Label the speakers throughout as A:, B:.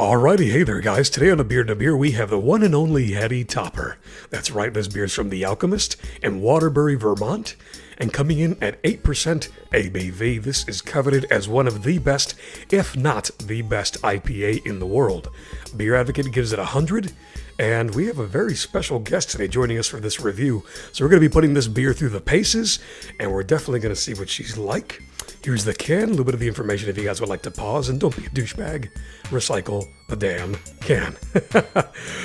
A: Alrighty, hey there guys. Today on A Beer to Beer we have the one and only Heady Topper. That's right, this beer's from The Alchemist in Waterbury, Vermont. And coming in at 8% ABV, this is coveted as one of the best, if not the best IPA in the world. Beer Advocate gives it 100, and we have a very special guest today joining us for this review. So we're going to be putting this beer through the paces, and we're definitely going to see what she's like. Here's the can, a little bit of the information if you guys would like to pause, and don't be a douchebag. Recycle the damn can.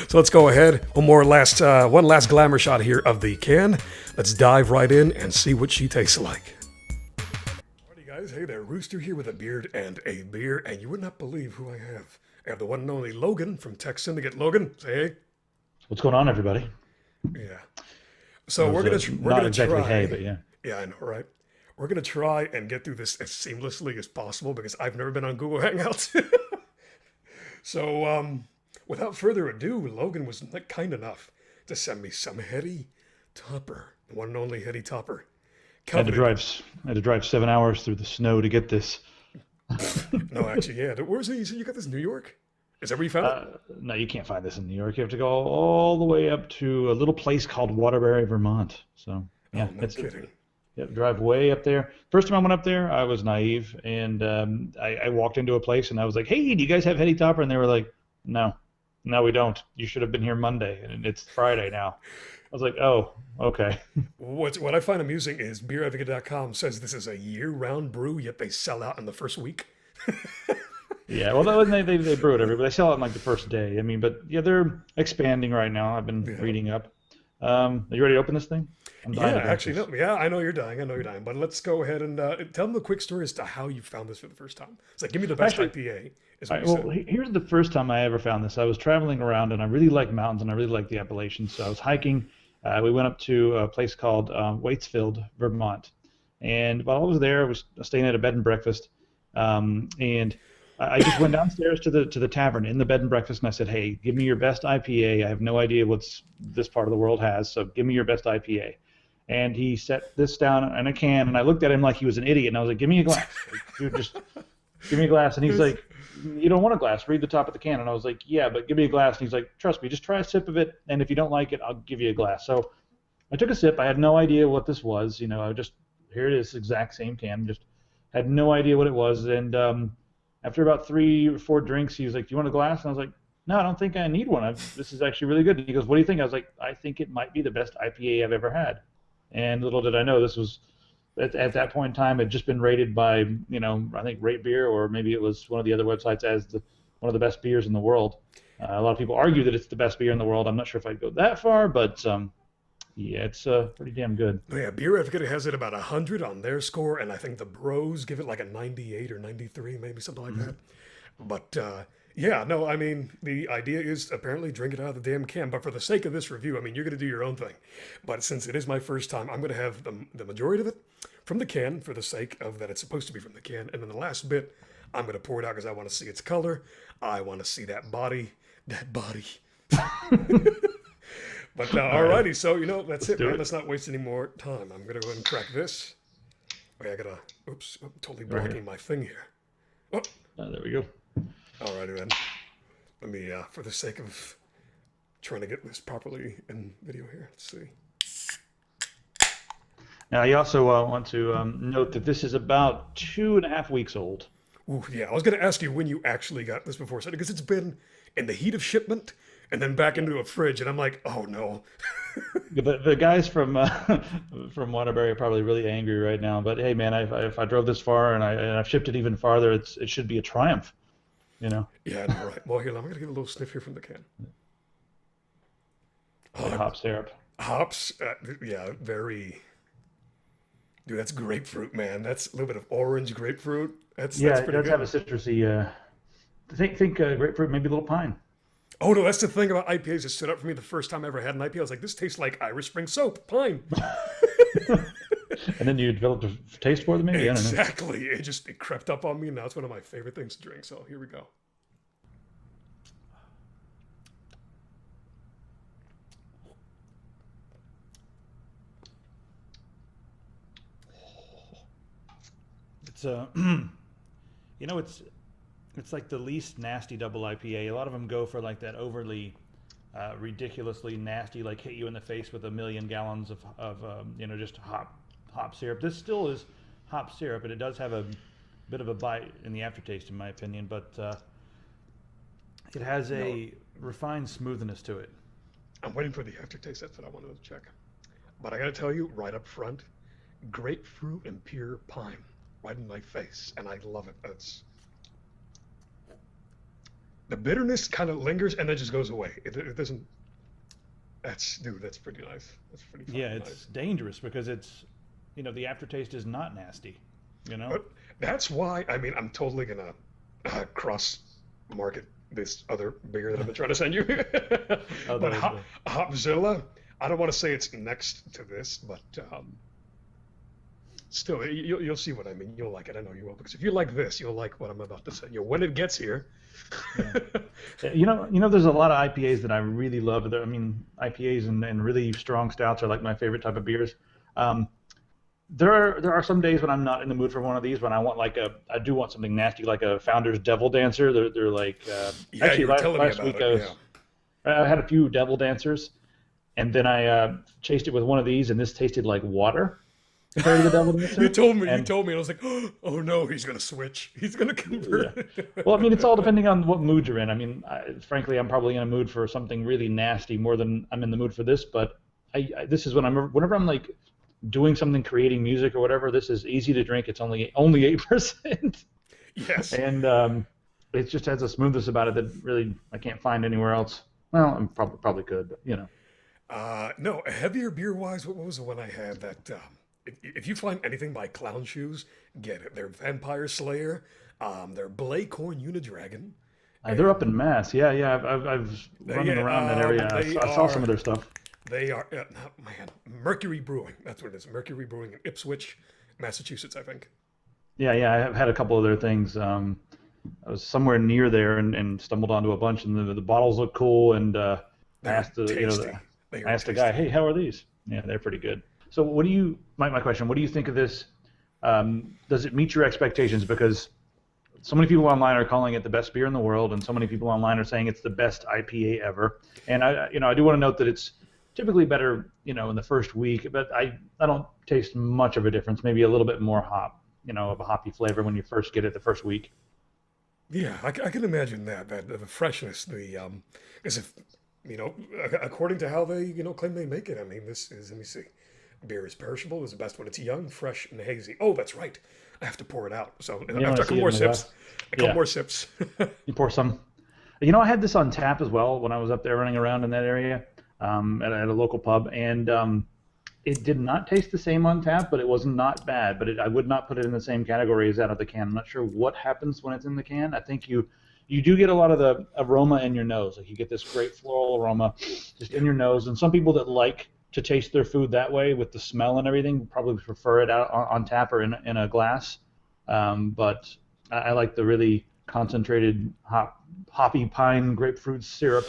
A: So let's go ahead. One last glamour shot here of the can. Let's dive right in and see what she tastes like. Alrighty guys, hey there, Rooster here with a beard and a beer, and you would not believe who I have. I have the one and only Logan from Tek Syndicate. Logan, say hey.
B: What's going on, everybody?
A: Yeah. So we're gonna
B: exactly
A: try.
B: hey, but yeah.
A: Yeah, I know, right? We're gonna try and get through this as seamlessly as possible because I've never been on Google Hangouts. So, without further ado, Logan was kind enough to send me some Heady Topper, the one and only Heady Topper.
B: I had to drive 7 hours through the snow to get this.
A: No, actually, yeah. Where was it? You said you got this in New York? Is that where you found it?
B: No, you can't find this in New York. You have to go all the way up to a little place called Waterbury, Vermont. So, yeah,
A: no kidding.
B: You have to drive way up there. First time I went up there, I was naive, and I walked into a place, and I was like, hey, do you guys have Heady Topper? And they were like, no, we don't. You should have been here Monday, and it's Friday now. I was like, oh, okay.
A: What I find amusing is beeradvocate.com says this is a year-round brew, yet they sell out in the first week.
B: Yeah, well, they brew it every, but they sell it on like the first day. I mean, but yeah, they're expanding right now. I've been reading up. Are you ready to open this thing?
A: Yeah, actually, no. Yeah, I know you're dying. But let's go ahead and tell them a quick story as to how you found this for the first time. It's like, give me the best IPA.
B: Here's the first time I ever found this. I was traveling around, and I really like mountains, and I really like the Appalachians. So I was hiking. We went up to a place called Waitsfield, Vermont. And while I was there, I was staying at a bed and breakfast. And I just went downstairs to the tavern in the bed and breakfast, and I said, hey, give me your best IPA. I have no idea what this part of the world has, so give me your best IPA. And he set this down in a can, and I looked at him like he was an idiot, and I was like, give me a glass. Dude, just give me a glass. And he's like, you don't want a glass. Read the top of the can. And I was like, yeah, but give me a glass. And he's like, trust me, just try a sip of it, and if you don't like it, I'll give you a glass. So I took a sip. I had no idea what this was. Here it is, exact same can. Just had no idea what it was. And after about 3 or 4 drinks, he was like, do you want a glass? And I was like, no, I don't think I need one. This is actually really good. And he goes, what do you think? I was like, I think it might be the best IPA I've ever had. And little did I know, this was, at that point in time, it had just been rated by, I think Rate Beer, or maybe it was one of the other websites, as one of the best beers in the world. A lot of people argue that it's the best beer in the world. I'm not sure if I'd go that far, but yeah, it's pretty damn good.
A: Yeah, Beer Advocate has it about 100 on their score, and I think the Bros give it like a 98 or 93, maybe something like that. But yeah, no, I mean, the idea is apparently drink it out of the damn can. But for the sake of this review, I mean, you're going to do your own thing. But since it is my first time, I'm going to have the majority of it from the can for the sake of that it's supposed to be from the can. And then the last bit, I'm going to pour it out because I want to see its color. I want to see that body. But alrighty, so that's it, man. Let's not waste any more time. I'm gonna go ahead and crack this. Okay, oops, I'm totally blocking my thing here. Oh,
B: there we go.
A: Alrighty then. Let me, for the sake of trying to get this properly in video here, let's see.
B: Now, I also want to note that this is about 2.5 weeks old.
A: Ooh, yeah, I was gonna ask you when you actually got this before, because it's been in the heat of shipment. And then back into a fridge, and I'm like, oh no.
B: The guys from Waterbury are probably really angry right now. But hey, man, if I drove this far and I've shipped it even farther, it should be a triumph,
A: Yeah, no, right. Well, here, I'm gonna give a little sniff here from the can.
B: Hop syrup.
A: Hops, yeah, very. Dude, that's grapefruit, man. That's a little bit of orange grapefruit. That's
B: it
A: pretty
B: does
A: good.
B: have a citrusy. Think grapefruit, maybe a little pine.
A: Oh, no, that's the thing about IPAs that stood up for me the first time I ever had an IPA. I was like, this tastes like Irish Spring soap, pine.
B: And then you developed a taste for them, maybe?
A: Exactly. It crept up on me, and now it's one of my favorite things to drink. So here we go.
B: It's It's like the least nasty double IPA. A lot of them go for like that overly, ridiculously nasty, like hit you in the face with a million gallons of just hop syrup. This still is hop syrup, and it does have a bit of a bite in the aftertaste, in my opinion, but it has a refined smoothness to it.
A: I'm waiting for the aftertaste. That's what I wanted to check. But I got to tell you, right up front, grapefruit and pure pine, right in my face, and I love it. The bitterness kind of lingers and then just goes away. It doesn't. That's pretty nice. That's pretty.
B: Yeah, it's dangerous because it's, the aftertaste is not nasty.
A: But that's why I'm totally gonna cross market this other beer that I've been trying to send you. But Hopzilla, I don't want to say it's next to this, but still, you'll see what I mean. You'll like it. I know you will, because if you like this, you'll like what I'm about to send you when it gets here.
B: Yeah. There's a lot of IPAs that I really love. IPAs and really strong stouts are like my favorite type of beers. There are some days when I'm not in the mood for one of these, when I do want something nasty, like a Founder's Devil Dancer. They're like, actually last week I had a few Devil Dancers, and then I chased it with one of these, and this tasted like water compared to the Devil Dancer.
A: You told me, and I was like, oh no, he's gonna switch. He's gonna convert.
B: Yeah. Well, it's all depending on what mood you're in. Frankly, I'm probably in a mood for something really nasty more than I'm in the mood for this. But this is whenever I'm like doing something, creating music or whatever, this is easy to drink. It's only 8%.
A: Yes.
B: And it just has a smoothness about it that really I can't find anywhere else. Well, I probably could, but
A: No, heavier beer-wise, what was the one I had that? If you find anything by Clown Shoes, get it. They're Vampire Slayer. They're Blaycorn Unidragon.
B: They're up in Mass. Yeah. I've running around that area. I saw some of their stuff.
A: They are, Mercury Brewing. That's what it is. Mercury Brewing in Ipswich, Massachusetts, I think.
B: Yeah. I've had a couple of their things. I was somewhere near there and stumbled onto a bunch, and the bottles look cool. And I asked the guy, "Hey, how are these?" Yeah, they're pretty good. So, my question? What do you think of this? Does it meet your expectations? Because so many people online are calling it the best beer in the world, and so many people online are saying it's the best IPA ever. And I do want to note that it's typically better, in the first week, but I don't taste much of a difference. Maybe a little bit more hop, of a hoppy flavor when you first get it the first week.
A: Yeah, I can imagine that the freshness, as if, according to how they, claim they make it. This is, let me see, beer is perishable is the best when it's young, fresh, and hazy. Oh, that's right. I have to pour it out. So after a couple more sips,
B: You pour some. I had this on tap as well when I was up there running around in that area. At a local pub, and it did not taste the same on tap, but it was not bad. But I would not put it in the same category as out of the can. I'm not sure what happens when it's in the can. I think you do get a lot of the aroma in your nose. Like you get this great floral aroma just in your nose. And some people that like to taste their food that way with the smell and everything probably prefer it out on tap or in a glass. But I like the really concentrated hoppy pine grapefruit syrup,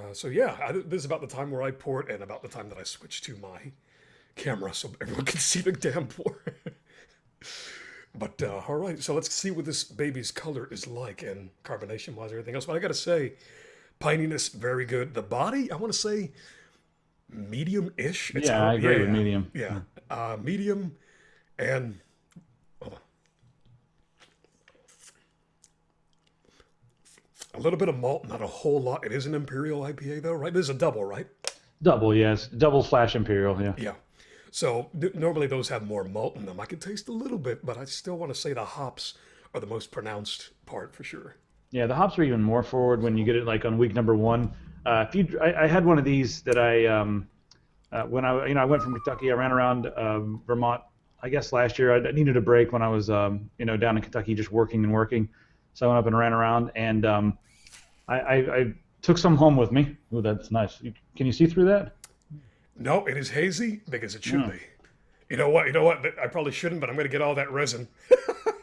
A: this is about the time where I pour it and about the time that I switch to my camera so everyone can see the damn pour. But all right, so let's see what this baby's color is like and carbonation-wise and everything else. But I gotta say, pininess, very good. The body, I want to say medium-ish.
B: I agree with medium.
A: Yeah, medium, and hold on. A little bit of malt, not a whole lot. It is an Imperial IPA, though, right? This is a double, right?
B: Double, yes. Double/Imperial, yeah.
A: Yeah. So normally those have more malt in them. I can taste a little bit, but I still want to say the hops are the most pronounced part for sure.
B: Yeah, the hops are even more forward when you get it like on week number one. I had one of these that when I went from Kentucky, I ran around Vermont. I guess last year I needed a break when I was down in Kentucky just working. So I went up and ran around, and I took some home with me. Ooh, that's nice. Can you see through that?
A: No, it is hazy because it should be. You know what? I probably shouldn't, but I'm going to get all that resin.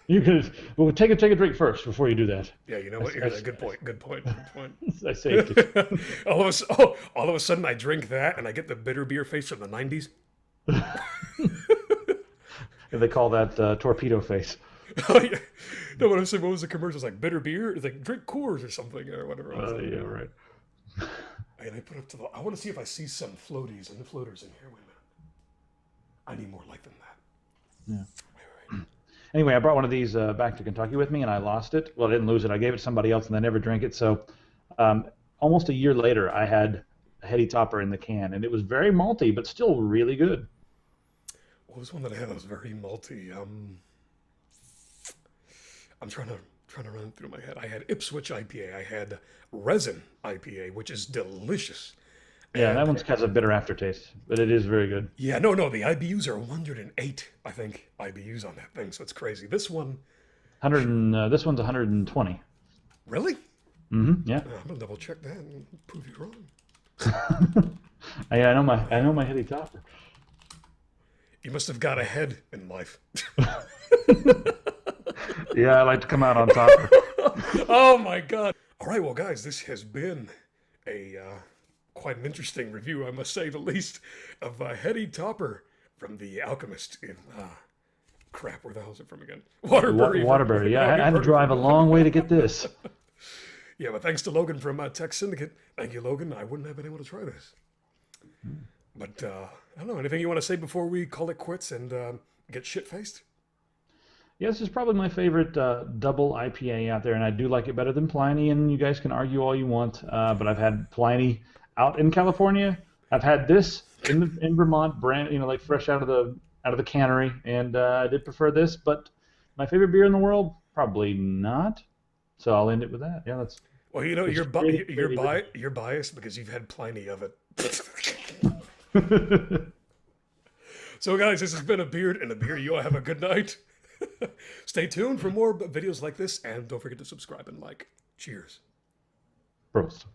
B: You could. Well, take a drink first before you do that.
A: Yeah, you know what? Good point.
B: I saved it.
A: all of a sudden, I drink that, and I get the bitter beer face from the '90s.
B: They call that torpedo face.
A: Oh, yeah. No, what I'm saying, what was the commercial? It's like bitter beer. It's like drink Coors or something or whatever.
B: Yeah, right.
A: And I put up to the. I want to see if I see some floaties and the floaters in here. Wait a minute. I need more light than that.
B: Yeah.
A: Wait.
B: Anyway, I brought one of these back to Kentucky with me, and I lost it. Well, I didn't lose it. I gave it to somebody else, and they never drank it. So, almost a year later, I had a Heady topper in the can, and it was very malty, but still really good.
A: What was one that I had that was very malty? I'm trying to run through my head. I had Ipswich IPA. I had Resin IPA, which is delicious.
B: Yeah,
A: And
B: that one has a bitter aftertaste, but it is very good.
A: yeah, no, the IBUs are 108, I think, IBUs on that thing, so it's crazy. This one,
B: This one's 120.
A: really?
B: Yeah.
A: I'm gonna double check that and prove you wrong.
B: I know my Heady topper.
A: You must have got ahead in life.
B: Yeah, I like to come out on top.
A: Oh my God! All right, well, guys, this has been a quite an interesting review, I must say the least, of Heady Topper from The Alchemist in crap. Where the hell is it from again? Waterbury.
B: Waterbury. Yeah, I had to drive a long way to get this.
A: Yeah, but thanks to Logan from Tek Syndicate. Thank you, Logan. I wouldn't have been able to try this. But I don't know. Anything you want to say before we call it quits and get shit-faced?
B: Yeah, this is probably my favorite double IPA out there, and I do like it better than Pliny, and you guys can argue all you want, but I've had Pliny out in California. I've had this in Vermont, brand, like fresh out of the cannery, and I did prefer this, but my favorite beer in the world, probably not. So I'll end it with that. Yeah, that's...
A: Well, you're biased because you've had plenty of it. So, guys, this has been A Beard and a Beer. You all have a good night. Stay tuned for more videos like this, and don't forget to subscribe and like. Cheers.
B: Prost.